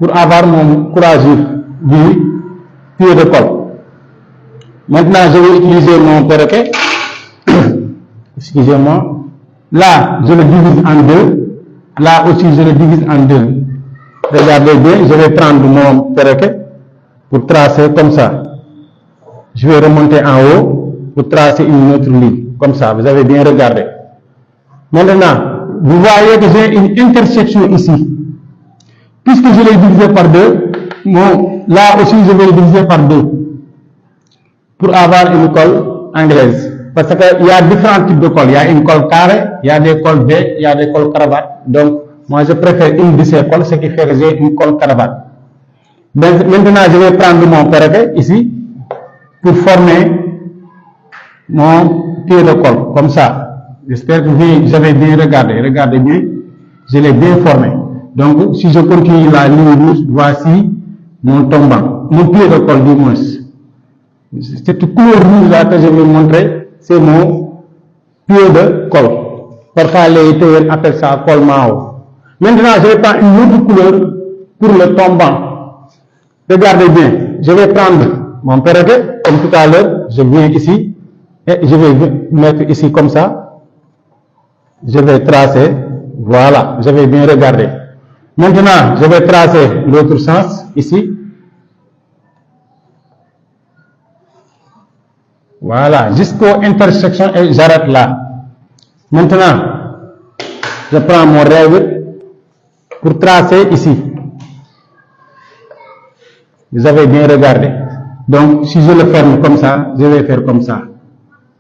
pour avoir mon courageux du pied de colle. Maintenant, je vais utiliser mon perroquet. Excusez-moi. Là, je le divise en deux. Là aussi, je le divise en deux. Regardez bien, je vais prendre mon perroquet pour tracer comme ça. Je vais remonter en haut pour tracer une autre ligne. Comme ça, vous avez bien regardé. Maintenant, vous voyez que j'ai une intersection ici. Puisque je l'ai divisé par deux, là aussi, je vais le diviser par deux. Pour avoir une colle anglaise. Parce qu'il y a différents types de colle. Il y a une colle carrée, il y a des colles V, il y a des colles cravate. Donc, moi, je préfère une de ces colles, ce qui fait que j'ai une colle cravate. Donc, maintenant, je vais prendre mon perroquet ici pour former mon pied de colle, comme ça. J'espère que vous avez bien regardé. Regardez bien, je l'ai bien formé. Donc, si je continue la ligne rouge, voici mon tombant, mon pied de colle du moins. Cette couleur rouge là que je vais montrer, c'est mon pied de colle. Parfois les tailleurs appellent ça colle Mao. Maintenant, je vais prendre une autre couleur pour le tombant. Regardez bien, je vais prendre mon perroquet, comme tout à l'heure, je viens ici, et je vais mettre ici comme ça. Je vais tracer, voilà, je vais bien regarder. Maintenant, je vais tracer l'autre sens, ici. Voilà, jusqu'aux intersections et j'arrête là. Maintenant, je prends mon règle pour tracer ici. Vous avez bien regardé. Donc, si je le ferme comme ça, je vais faire comme ça.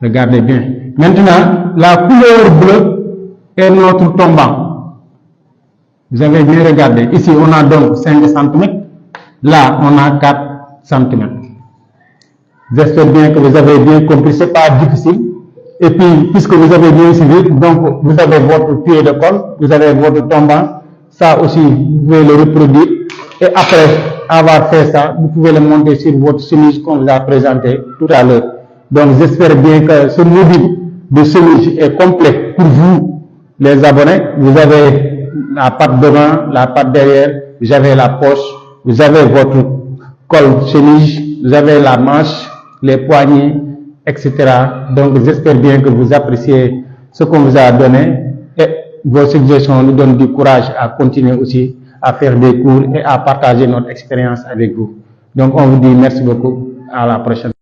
Regardez bien. Maintenant, la couleur bleue est notre tombant. Vous avez bien regardé. Ici, on a donc 5 cm. Là, on a 4 cm. J'espère bien que vous avez bien compris, ce n'est pas difficile. Et puis, puisque vous avez bien suivi, donc vous avez votre pied de colle, vous avez votre tombant, ça aussi, vous pouvez le reproduire. Et après avoir fait ça, vous pouvez le monter sur votre chemise qu'on vous a présenté tout à l'heure. Donc, j'espère bien que ce module de chemise est complet pour vous, les abonnés. Vous avez la patte devant, la patte derrière, vous avez la poche, vous avez votre col chemise, vous avez la manche, les poignets, etc. Donc, j'espère bien que vous appréciez ce qu'on vous a donné et vos suggestions nous donnent du courage à continuer aussi à faire des cours et à partager notre expérience avec vous. Donc, on vous dit merci beaucoup. À la prochaine.